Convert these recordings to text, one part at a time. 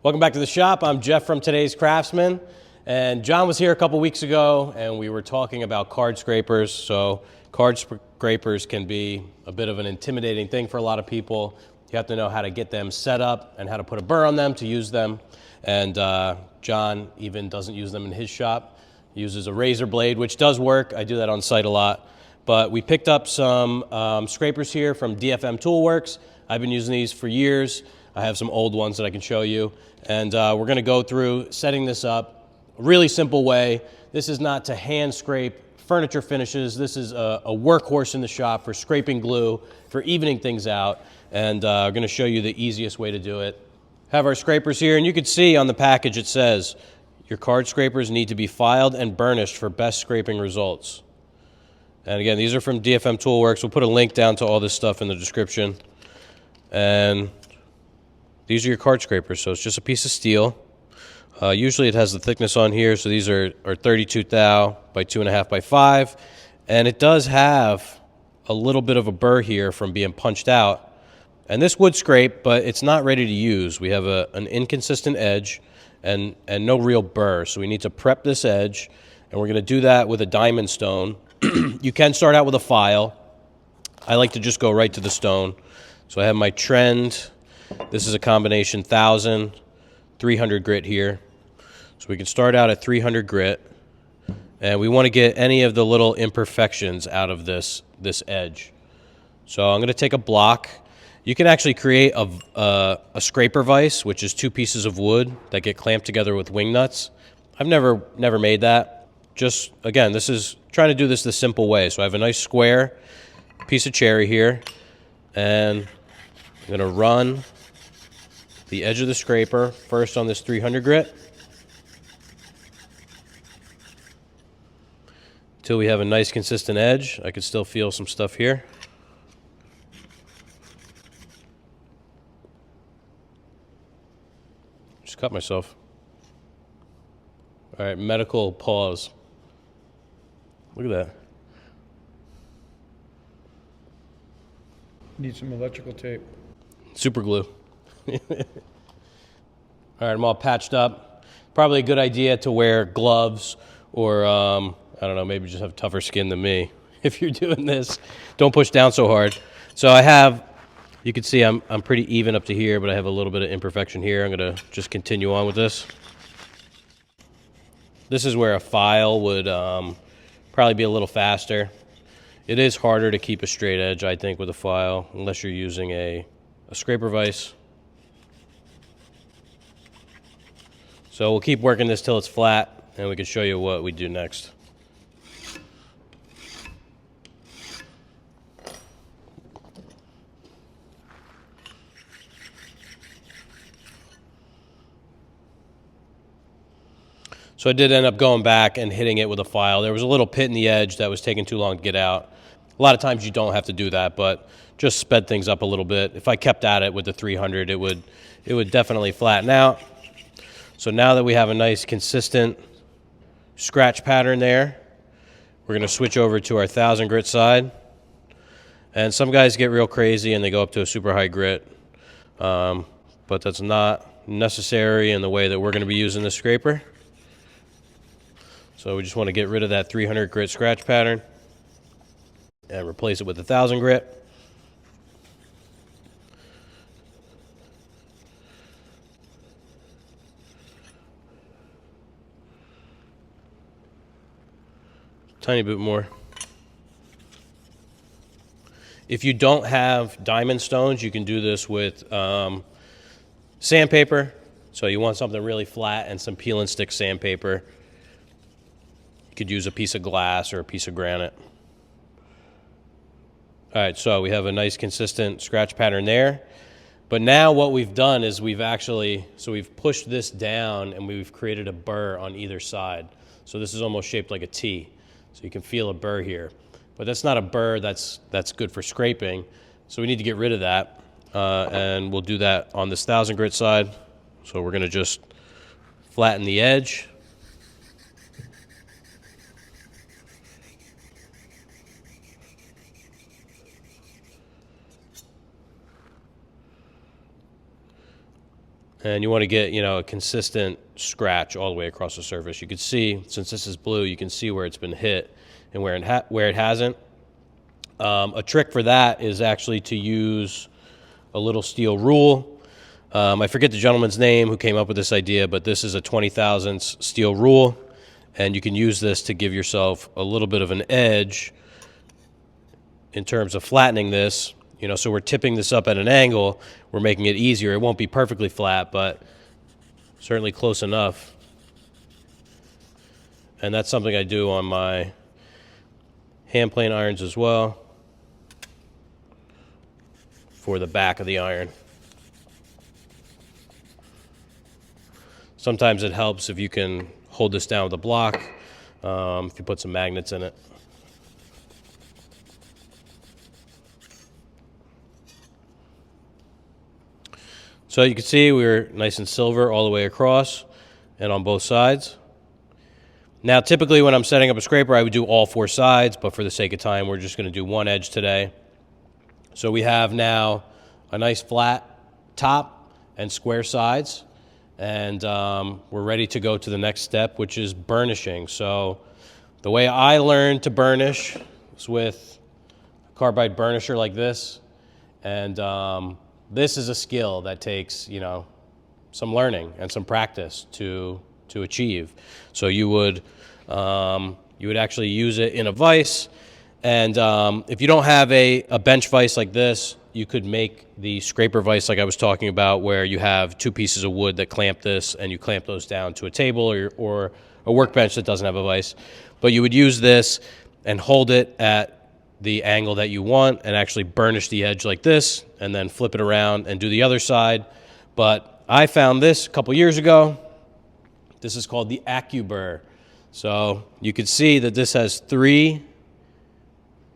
Welcome back to the shop. I'm Jeff from Today's Craftsman, and John was here a couple weeks ago and we were talking about card scrapers. So card scrapers can be a bit of an intimidating thing for a lot of people. You have to know how to get them set up and how to put a burr on them to use them. And John even doesn't use them in his shop. He uses a razor blade, which does work. I do that on site a lot. But we picked up some scrapers here from DFM Toolworks. I've been using these for years. I have some old ones that I can show you. And we're going to go through setting this up a really simple way. This is not to hand scrape furniture finishes. This is a workhorse in the shop for scraping glue, for evening things out. And we're going to show you the easiest way to do it. Have our scrapers here, and you can see on the package it says, your card scrapers need to be filed and burnished for best scraping results. And again, these are from DFM Toolworks. We'll put a link down to all this stuff in the description. And these are your card scrapers, so it's just a piece of steel. Usually it has the thickness on here, so these are 32 thou by 2.5 by 5. And it does have a little bit of a burr here from being punched out. And this would scrape, but it's not ready to use. We have an inconsistent edge and no real burr, so we need to prep this edge, and we're going to do that with a diamond stone. You can start out with a file. I like to just go right to the stone. So I have my trend. This is a combination 1,000, 300 grit here. So we can start out at 300 grit, and we want to get any of the little imperfections out of this edge. So I'm going to take a block. You can actually create a scraper vise, which is 2 pieces of wood that get clamped together with wing nuts. I've never made that. Just, again, this is trying to do this the simple way. So I have a nice square piece of cherry here, and I'm going to run the edge of the scraper first on this 300 grit until we have a nice consistent edge. I can still feel some stuff here. Just cut myself. All right, medical pause. Look at that. Need some electrical tape. Super glue. All right, I'm all patched up. Probably a good idea to wear gloves or, I don't know, maybe just have tougher skin than me if you're doing this. Don't push down so hard. So I have, you can see I'm pretty even up to here, but I have a little bit of imperfection here. I'm going to just continue on with this. This is where a file would probably be a little faster. It is harder to keep a straight edge, I think, with a file, unless you're using a scraper vise. So we'll keep working this till it's flat, and we can show you what we do next. So I did end up going back and hitting it with a file. There was a little pit in the edge that was taking too long to get out. A lot of times you don't have to do that, but just sped things up a little bit. If I kept at it with the 300, it would definitely flatten out. So now that we have a nice consistent scratch pattern there, we're going to switch over to our 1,000 grit side. And some guys get real crazy and they go up to a super high grit, but that's not necessary in the way that we're going to be using this scraper. So we just want to get rid of that 300 grit scratch pattern and replace it with 1,000 grit. Tiny bit more. If you don't have diamond stones, you can do this with sandpaper. So you want something really flat and some peel and stick sandpaper. You could use a piece of glass or a piece of granite. All right, so we have a nice consistent scratch pattern there. But now what we've done is we've pushed this down and we've created a burr on either side. So this is almost shaped like a T. So you can feel a burr here. But that's not a burr that's good for scraping. So we need to get rid of that. And we'll do that on this 1,000 grit side. So we're going to just flatten the edge. And you want to get, a consistent scratch all the way across the surface. You can see, since this is blue, you can see where it's been hit and where it hasn't. A trick for that is actually to use a little steel rule. I forget the gentleman's name who came up with this idea, but this is a 20 thousandths steel rule, and you can use this to give yourself a little bit of an edge in terms of flattening this. So we're tipping this up at an angle. We're making it easier. It won't be perfectly flat, but certainly close enough. And that's something I do on my hand plane irons as well for the back of the iron. Sometimes it helps if you can hold this down with a block, if you put some magnets in it. So you can see we're nice and silver all the way across and on both sides. Now typically when I'm setting up a scraper I would do all four sides, but for the sake of time we're just going to do one edge today. So we have now a nice flat top and square sides, and we're ready to go to the next step, which is burnishing. So the way I learned to burnish is with a carbide burnisher like this, and this is a skill that takes, some learning and some practice to achieve. So you would actually use it in a vise, and if you don't have a bench vise like this, you could make the scraper vise like I was talking about, where you have two pieces of wood that clamp this, and you clamp those down to a table or a workbench that doesn't have a vise. But you would use this and hold it at the angle that you want and actually burnish the edge like this, and then flip it around and do the other side. But I found this a couple years ago. This is called the AccuBurr. So you can see that this has three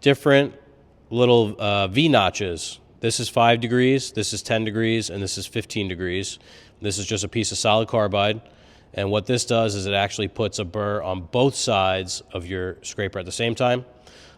different little V notches. This is 5 degrees, this is 10 degrees, and this is 15 degrees. This is just a piece of solid carbide. And what this does is it actually puts a burr on both sides of your scraper at the same time.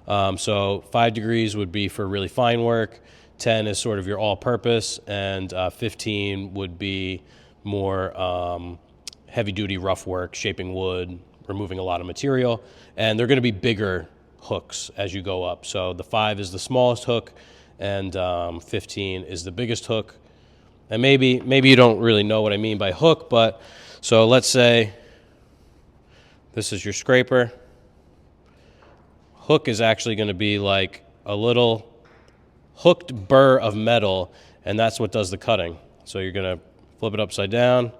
So 5 degrees would be for really fine work, 10 is sort of your all-purpose, and 15 would be more heavy-duty rough work, shaping wood, removing a lot of material. And they're going to be bigger hooks as you go up. So the 5 is the smallest hook, and 15 is the biggest hook. And maybe you don't really know what I mean by hook, but so let's say this is your scraper. Hook is actually going to be like a little hooked burr of metal, and that's what does the cutting. So you're going to flip it upside down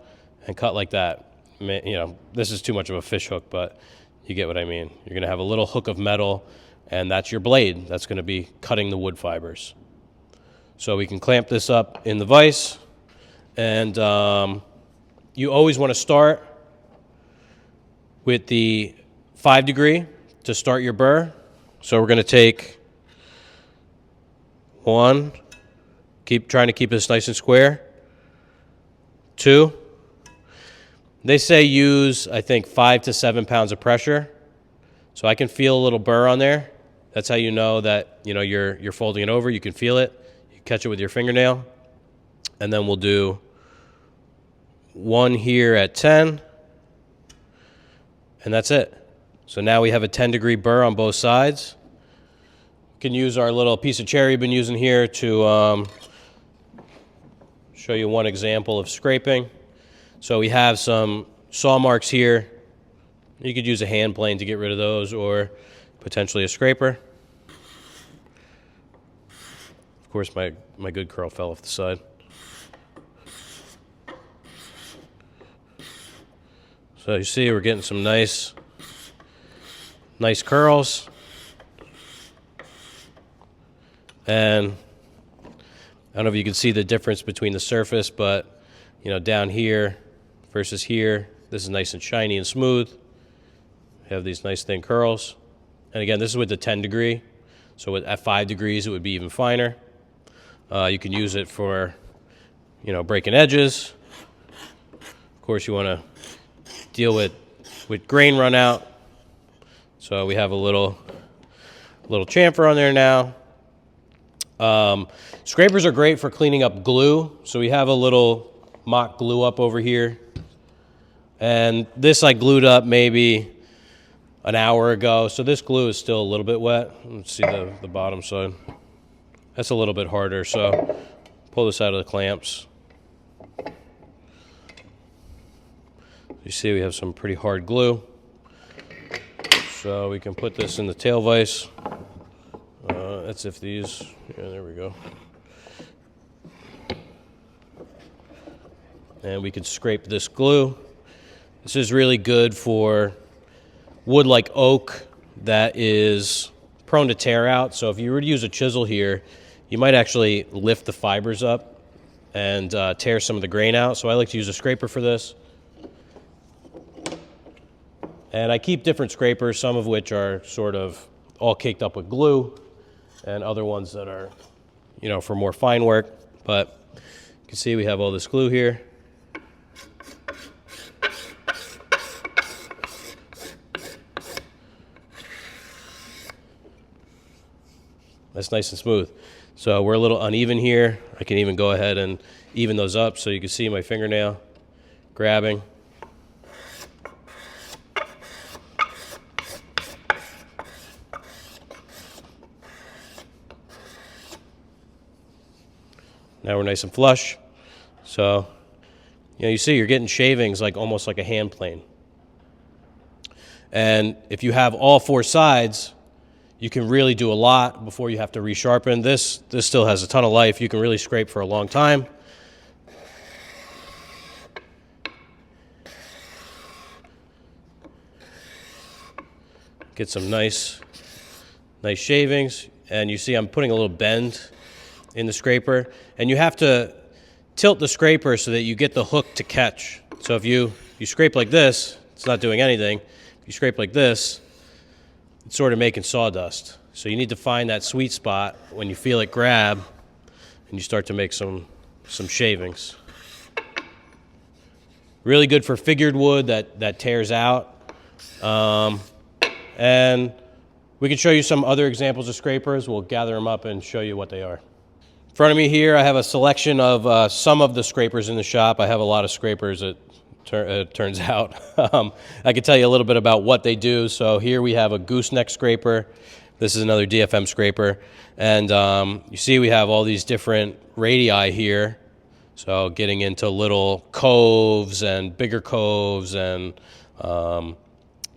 and cut like that. This is too much of a fish hook, but you get what I mean. You're going to have a little hook of metal, and that's your blade. That's going to be cutting the wood fibers. So we can clamp this up in the vise, and you always want to start with the 5 degree to start your burr. So we're going to take one, trying to keep this nice and square. 2. They say use, I think, 5 to 7 pounds of pressure. So I can feel a little burr on there. That's how you know that you're folding it over. You can feel it. You catch it with your fingernail. And then we'll do 1 here at 10. And that's it. So now we have a 10-degree burr on both sides. You can use our little piece of cherry we've been using here to show you one example of scraping. So we have some saw marks here. You could use a hand plane to get rid of those, or potentially a scraper. Of course, my good curl fell off the side. So you see we're getting some nice curls. And I don't know if you can see the difference between the surface, but down here versus here, this is nice and shiny and smooth. We have these nice thin curls. And again, this is with the 10 degree. So at 5 degrees, it would be even finer. You can use it for, breaking edges. Of course, you want to deal with grain run out. So we have a little chamfer on there now. Scrapers are great for cleaning up glue. So we have a little mock glue up over here. And this I glued up maybe an hour ago, so this glue is still a little bit wet. Let's see the bottom side. That's a little bit harder, so pull this out of the clamps. You see we have some pretty hard glue. So we can put this in the tail vise. That's if these, yeah, there we go. And we can scrape this glue. This is really good for wood like oak that is prone to tear out. So if you were to use a chisel here, you might actually lift the fibers up and tear some of the grain out. So I like to use a scraper for this. And I keep different scrapers, some of which are sort of all caked up with glue, and other ones that are, you know, for more fine work. But you can see we have all this glue here. That's nice and smooth. So we're a little uneven here. I can even go ahead and even those up so you can see my fingernail grabbing. Now we're nice and flush. So, you know, you see you're getting shavings like almost like a hand plane. And if you have all four sides, you can really do a lot before you have to resharpen. This still has a ton of life. You can really scrape for a long time. Get some nice shavings. And you see I'm putting a little bend in the scraper. And you have to tilt the scraper so that you get the hook to catch. So if you scrape like this, it's not doing anything. If you scrape like this, it's sort of making sawdust. So you need to find that sweet spot when you feel it grab and you start to make some shavings. Really good for figured wood that tears out. And we can show you some other examples of scrapers. We'll gather them up and show you what they are. In front of me here, I have a selection of some of the scrapers in the shop. I have a lot of scrapers, it turns out. I can tell you a little bit about what they do. So here we have a gooseneck scraper. This is another DFM scraper. And you see we have all these different radii here. So getting into little coves and bigger coves and,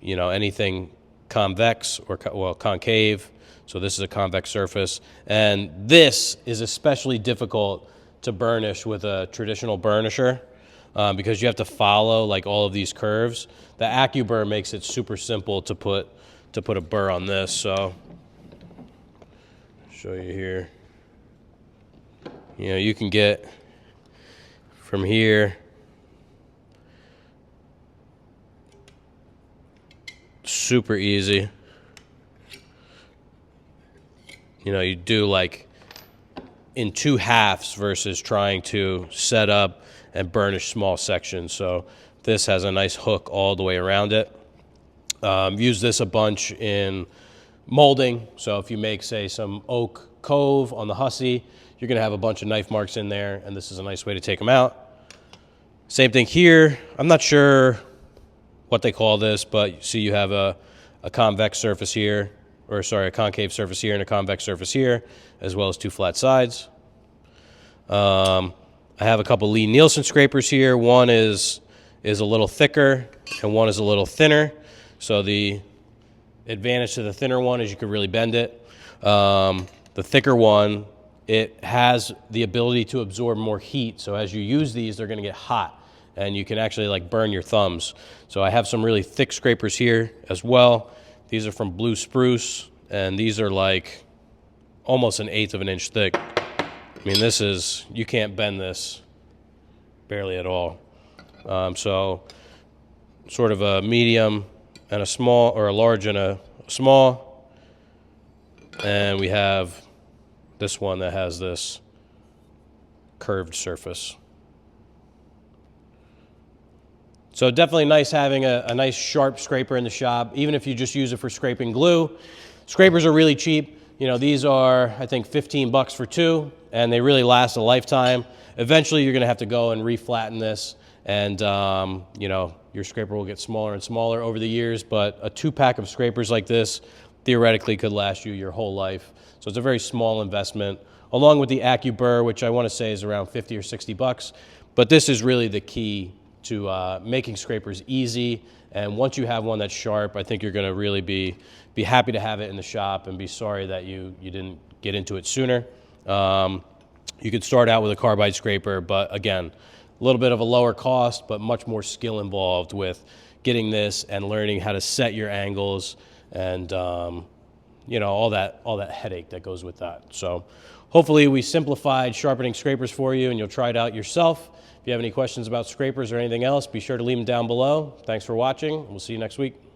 you know, anything convex or, well, concave. So this is a convex surface. And this is especially difficult to burnish with a traditional burnisher because you have to follow like all of these curves. The AccuBurr makes it super simple to put a burr on this. So show you here. You know, you can get from here super easy. You know, you do like in two halves versus trying to set up and burnish small sections. So this has a nice hook all the way around it. Use this a bunch in molding. So if you make, say, some oak cove on the hussy, you're going to have a bunch of knife marks in there, and this is a nice way to take them out. Same thing here. I'm not sure what they call this, but you see you have a convex surface here. Or sorry, a concave surface here and a convex surface here, as well as two flat sides. I have a couple Lee-Nielsen scrapers here. One is a little thicker and one is a little thinner. So the advantage to the thinner one is you can really bend it. The thicker one, it has the ability to absorb more heat. So as you use these, they're going to get hot and you can actually like burn your thumbs. So I have some really thick scrapers here as well. These are from Blue Spruce, and these are like almost 1/8 of an inch thick. I mean, this is, you can't bend this barely at all. So sort of a medium and a small, or a large and a small. And we have this one that has this curved surface. So definitely nice having a nice sharp scraper in the shop, even if you just use it for scraping glue. Scrapers are really cheap. You know, these are, I think, 15 bucks for two, and they really last a lifetime. Eventually, you're going to have to go and reflatten this, and, you know, your scraper will get smaller and smaller over the years, but a 2-pack of scrapers like this theoretically could last you your whole life. So it's a very small investment, along with the AccuBurr, which I want to say is around 50 or 60 bucks. But this is really the key to making scrapers easy. And once you have one that's sharp, I think you're going to really be happy to have it in the shop and be sorry that you didn't get into it sooner. You could start out with a carbide scraper, but again, a little bit of a lower cost, but much more skill involved with getting this and learning how to set your angles and you know, all that headache that goes with that. So hopefully we simplified sharpening scrapers for you and you'll try it out yourself. If you have any questions about scrapers or anything else, be sure to leave them down below. Thanks for watching. We'll see you next week.